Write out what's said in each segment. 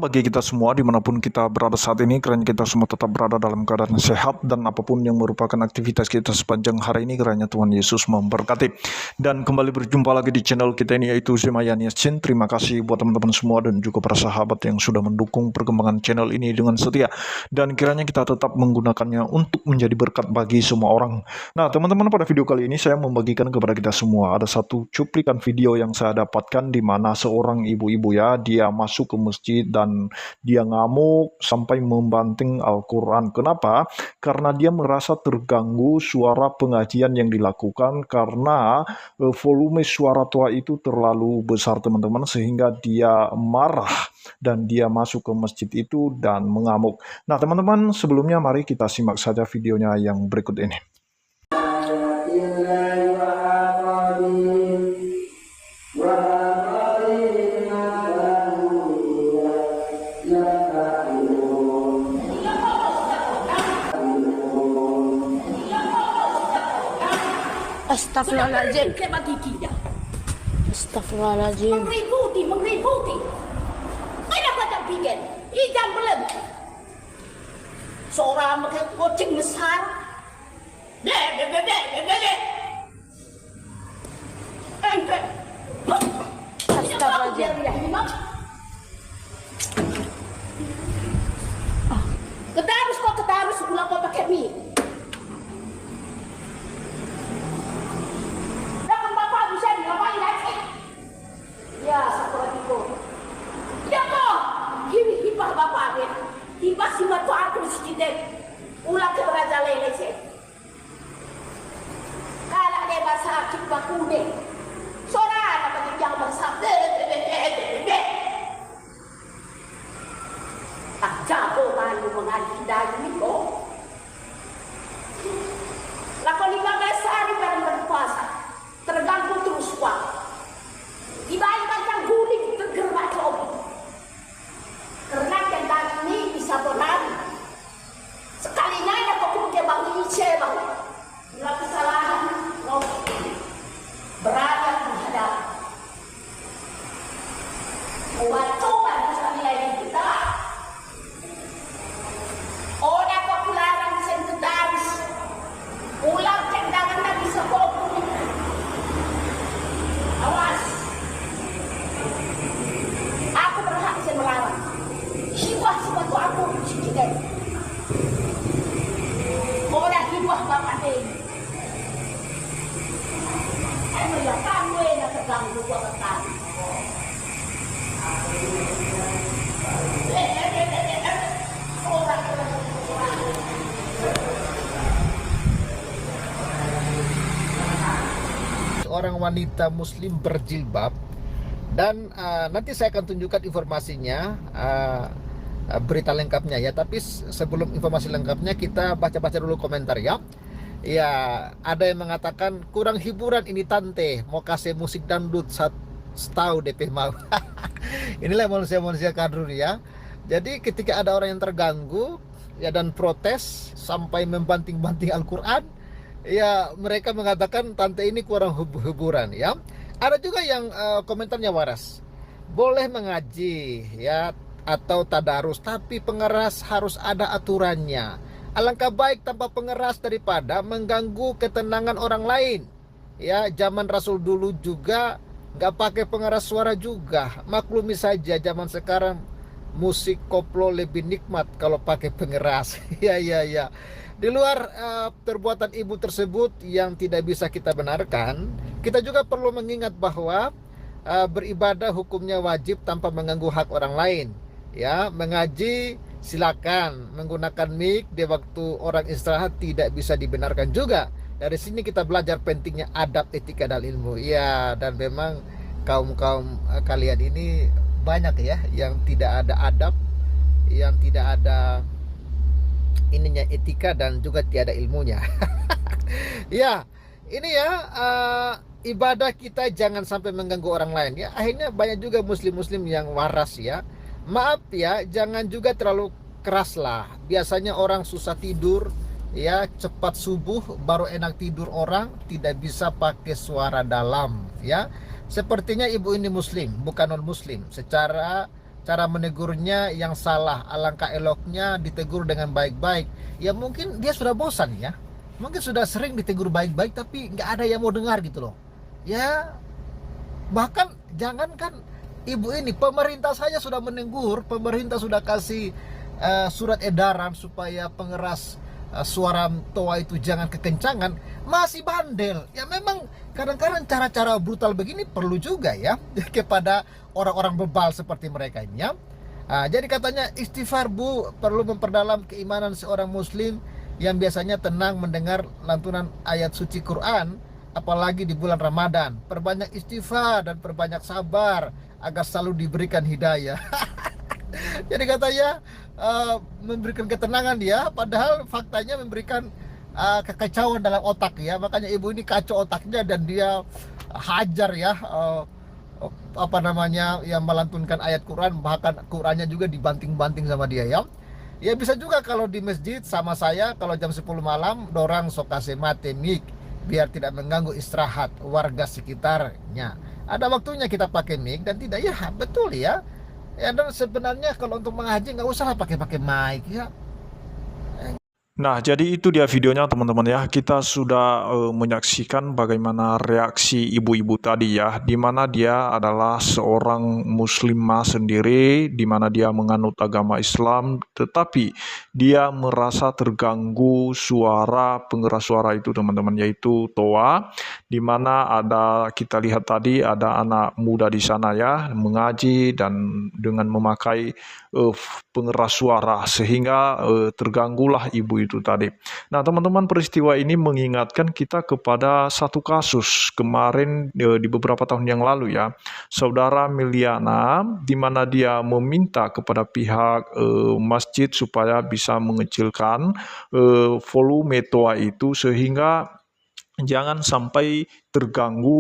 bagi kita semua dimanapun kita berada saat ini, kiranya kita semua tetap berada dalam keadaan sehat dan apapun yang merupakan aktivitas kita sepanjang hari ini, kiranya Tuhan Yesus memberkati. Dan kembali berjumpa lagi di channel kita ini, yaitu Zemayan Yasin. Terima kasih buat teman-teman semua dan juga para sahabat yang sudah mendukung perkembangan channel ini dengan setia, dan kiranya kita tetap menggunakannya untuk menjadi berkat bagi semua orang. Nah teman-teman, pada video kali ini saya membagikan kepada kita semua ada satu cuplikan video yang saya dapatkan, di mana seorang ibu-ibu ya, dia masuk ke masjid dan dia ngamuk sampai membanting Al-Quran. Kenapa? Karena dia merasa terganggu suara pengajian yang dilakukan, karena volume suara tua itu terlalu besar teman-teman, sehingga dia marah dan dia masuk ke masjid itu dan mengamuk. Nah teman-teman, sebelumnya mari kita simak saja videonya yang berikut ini. Astagfirullahaladzim. Astagfirullahaladzim. Mengributi. Kenapa tak bikin? Ijam belum. Seorang pakai kucing besar. Astagfirullahaladzim. Ketarus pulang kau pakai mie. Ya, satu lagi kok. Ya kok, hibah bapak dia. Hibah si batu aku sedikit. Ulang ke Raja Lele sih. Kalau dia bahasa sakit baku deh. Seorang apa yang bahasa tak jago malu mengaji dari ni kok. Lakon 15 hari bareng berpuasa. Terganggu terus waktu. Dibandingkan yang guling tergerak lagi. Karena kendang ini bisa berlari. Sekalinya ada kemudian bang Ice bang. Bila kesalahan, berada menghadap. Buat coba bisa nilai kita. Orang popularan bisa terdaris. Ulang kendangan tak bisa kopi. Awas. Aku berhak saya melarang. Hibah sebatu aku sedikit. Orang hibah bapak ini. Ya kamu yang terganggu gua ketan. Seorang wanita muslim berjilbab. Dan nanti saya akan tunjukkan informasinya, berita lengkapnya ya. Tapi sebelum informasi lengkapnya, kita baca-baca dulu komentar ya. Ya, ada yang mengatakan kurang hiburan ini tante, mau kasih musik dangdut setahun DP mau. Inilah manusia-manusia kadrun ya. Jadi ketika ada orang yang terganggu ya dan protes sampai membanting-banting Al-Quran, ya mereka mengatakan tante ini kurang hiburan ya. Ada juga yang komentarnya waras. Boleh mengaji ya atau tadarus, tapi pengeras harus ada aturannya. Alangkah baik tanpa pengeras daripada mengganggu ketenangan orang lain. Ya, zaman Rasul dulu juga nggak pakai pengeras suara juga. Maklumi saja zaman sekarang musik koplo lebih nikmat kalau pakai pengeras. Ya. Di luar perbuatan ibu tersebut yang tidak bisa kita benarkan, kita juga perlu mengingat bahwa beribadah hukumnya wajib tanpa mengganggu hak orang lain. Ya, mengaji silakan, menggunakan mic di waktu orang istirahat tidak bisa dibenarkan juga. Dari sini kita belajar pentingnya adab, etika dan ilmu. Ya, dan memang kaum kalian ini banyak ya yang tidak ada adab, yang tidak ada ininya etika dan juga tiada ilmunya. Ya, ini ya ibadah kita jangan sampai mengganggu orang lain ya. Akhirnya banyak juga muslim-muslim yang waras ya. Maaf ya, jangan juga terlalu keras lah. Biasanya orang susah tidur ya, cepat subuh baru enak tidur orang, tidak bisa pakai suara dalam ya. Sepertinya ibu ini muslim, bukan non muslim. Secara cara menegurnya yang salah. Alangkah eloknya ditegur dengan baik-baik. Ya mungkin dia sudah bosan ya, mungkin sudah sering ditegur baik-baik tapi nggak ada yang mau dengar gitu loh ya. Bahkan jangankan ibu ini, pemerintah saja sudah menegur, pemerintah sudah kasih surat edaran supaya pengeras suara toa itu jangan kekencangan, masih bandel. Ya memang kadang-kadang cara-cara brutal begini perlu juga ya kepada orang-orang bebal seperti mereka ini ya. Jadi katanya istighfar bu, perlu memperdalam keimanan seorang muslim yang biasanya tenang mendengar lantunan ayat suci Quran, apalagi di bulan Ramadan. Perbanyak istighfar dan perbanyak sabar agar selalu diberikan hidayah. Jadi katanya memberikan ketenangan dia, padahal faktanya memberikan kekacauan dalam otak ya. Makanya ibu ini kacau otaknya dan dia hajar ya, apa namanya, yang melantunkan ayat Quran, bahkan Qurannya juga dibanting-banting sama dia ya. Ya bisa juga kalau di masjid sama saya, kalau jam 10 malam dorang sok kasih mate mic biar tidak mengganggu istirahat warga sekitarnya. Ada waktunya kita pakai mic dan tidak, ya betul ya. Ya dan sebenarnya kalau untuk mengaji nggak usah lah pakai mic ya. Nah, jadi itu dia videonya teman-teman ya. Kita sudah menyaksikan bagaimana reaksi ibu-ibu tadi ya, di mana dia adalah seorang muslimah sendiri, di mana dia menganut agama Islam, tetapi dia merasa terganggu suara pengeras suara itu teman-teman, yaitu toa, di mana ada, kita lihat tadi ada anak muda di sana ya, mengaji dan dengan memakai pengeras suara, sehingga terganggulah ibu itu tadi. Nah, teman-teman, peristiwa ini mengingatkan kita kepada satu kasus kemarin di beberapa tahun yang lalu ya, saudara Meliana, di mana dia meminta kepada pihak masjid supaya bisa mengecilkan volume toa itu sehingga jangan sampai terganggu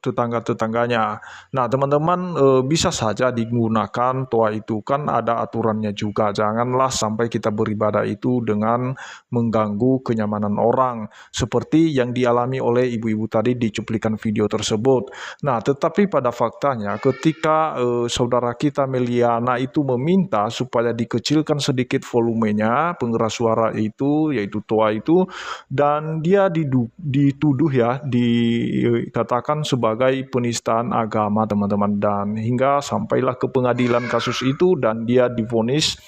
tetangga-tetangganya. Nah, teman-teman, bisa saja digunakan toa itu, kan ada aturannya juga. Janganlah sampai kita beribadah itu dengan mengganggu kenyamanan orang, seperti yang dialami oleh ibu-ibu tadi di cuplikan video tersebut. Nah, tetapi pada faktanya ketika saudara kita Meliana itu meminta supaya dikecilkan sedikit volumenya pengeras suara itu, yaitu toa itu, dan dia dituduh ya, dikatakan sebagai penistaan agama teman-teman, dan hingga sampailah ke pengadilan kasus itu dan dia divonis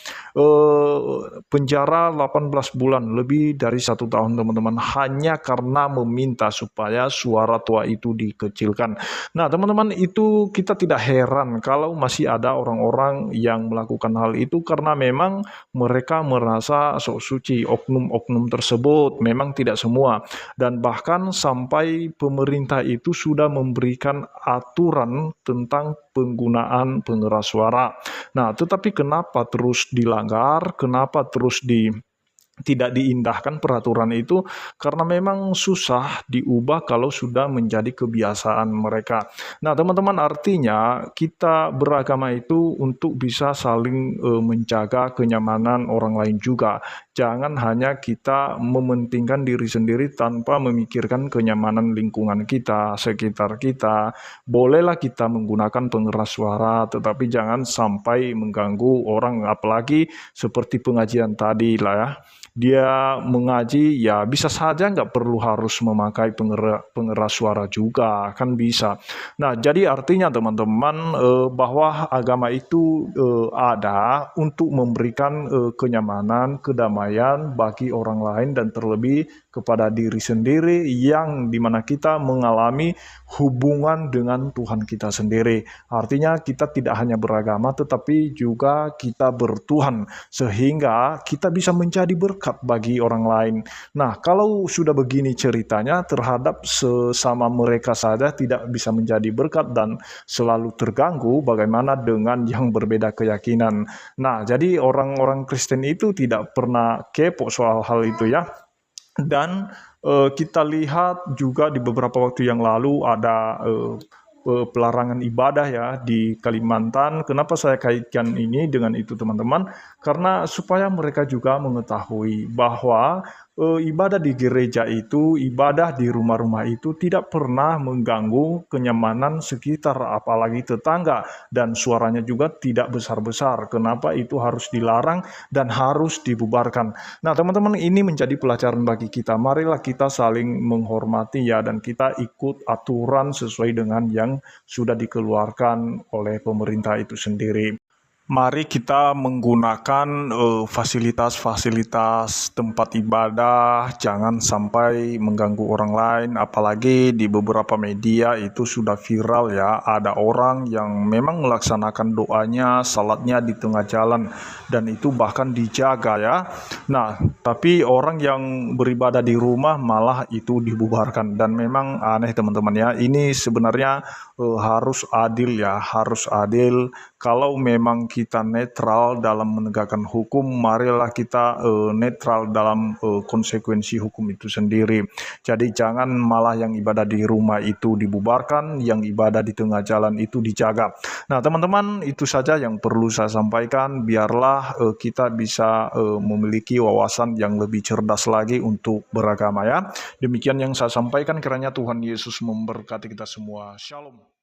penjara 18 bulan, lebih dari 1 tahun teman-teman, hanya karena meminta supaya suara toa itu dikecilkan. Nah, teman-teman, itu kita tidak heran kalau masih ada orang-orang yang melakukan hal itu karena memang mereka merasa sok suci. Oknum-oknum tersebut, memang tidak semua, dan bahkan sampai pemerintah itu sudah memberikan aturan tentang penggunaan pengeras suara. Nah, tetapi kenapa terus dilanggar? Kenapa terus tidak diindahkan peraturan itu? Karena memang susah diubah kalau sudah menjadi kebiasaan mereka. Nah, teman-teman, artinya kita beragama itu untuk bisa saling menjaga kenyamanan orang lain juga. Jangan hanya kita mementingkan diri sendiri tanpa memikirkan kenyamanan lingkungan kita, sekitar kita. Bolehlah kita menggunakan pengeras suara, tetapi jangan sampai mengganggu orang, apalagi seperti pengajian tadi lah ya. Dia mengaji ya bisa saja nggak perlu harus memakai pengeras suara juga, kan bisa. Nah, jadi artinya teman-teman, bahwa agama itu ada untuk memberikan kenyamanan, kedamaian bagi orang lain, dan terlebih kepada diri sendiri yang dimana kita mengalami hubungan dengan Tuhan kita sendiri. Artinya kita tidak hanya beragama tetapi juga kita bertuhan, sehingga kita bisa menjadi berkat bagi orang lain. Nah, kalau sudah begini ceritanya, terhadap sesama mereka saja tidak bisa menjadi berkat dan selalu terganggu, bagaimana dengan yang berbeda keyakinan? Nah, jadi orang-orang Kristen itu tidak pernah kepo soal hal itu ya. Dan kita lihat juga di beberapa waktu yang lalu ada pelarangan ibadah ya di Kalimantan. Kenapa saya kaitkan ini dengan itu teman-teman? Karena supaya mereka juga mengetahui bahwa ibadah di gereja itu, ibadah di rumah-rumah itu tidak pernah mengganggu kenyamanan sekitar, apalagi tetangga, dan suaranya juga tidak besar-besar. Kenapa itu harus dilarang dan harus dibubarkan? Nah, teman-teman, ini menjadi pelajaran bagi kita. Marilah kita saling menghormati ya, dan kita ikut aturan sesuai dengan yang sudah dikeluarkan oleh pemerintah itu sendiri. Mari kita menggunakan fasilitas-fasilitas tempat ibadah, jangan sampai mengganggu orang lain, apalagi di beberapa media itu sudah viral ya, ada orang yang memang melaksanakan doanya, salatnya di tengah jalan, dan itu bahkan dijaga ya. Nah, tapi orang yang beribadah di rumah malah itu dibubarkan, dan memang aneh teman-teman ya, ini sebenarnya harus adil ya, harus adil. Kalau memang kita netral dalam menegakkan hukum, marilah kita netral dalam konsekuensi hukum itu sendiri. Jadi jangan malah yang ibadah di rumah itu dibubarkan, yang ibadah di tengah jalan itu dijaga. Nah, teman-teman, itu saja yang perlu saya sampaikan. Biarlah kita bisa memiliki wawasan yang lebih cerdas lagi untuk beragama ya. Demikian yang saya sampaikan, kiranya Tuhan Yesus memberkati kita semua. Shalom.